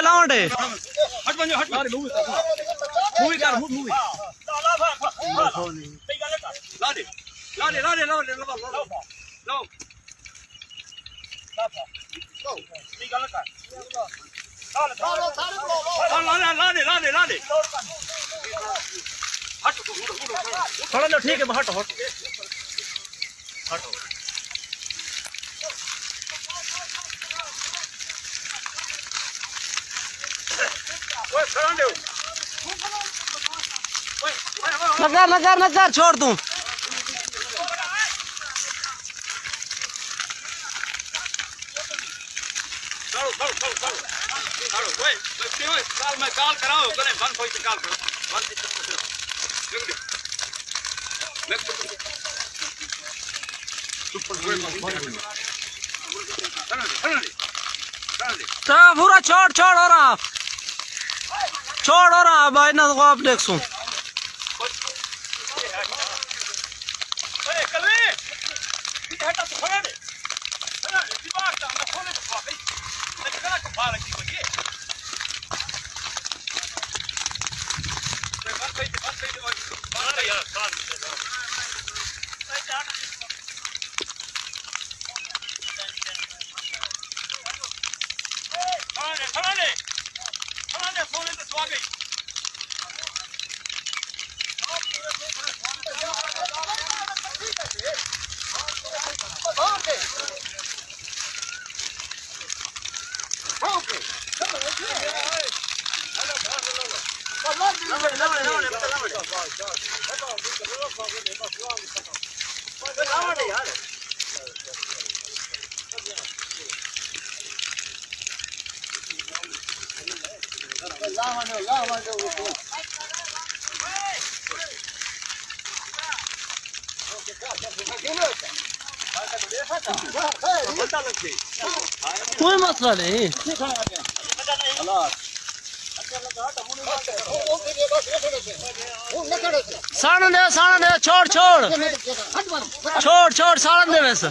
लाउंडे हट बंजो हट मूवी कर मूवी ला दे थोड़ा लो ठीक है हटो नजर छोड़ दूं काल कराओ कने बन कोई काल करो पूरा छोड़ हो रहा भाई ना आप देख सुन कोई मसला नहीं साड़न दे छोड़ साड़न दे वैसे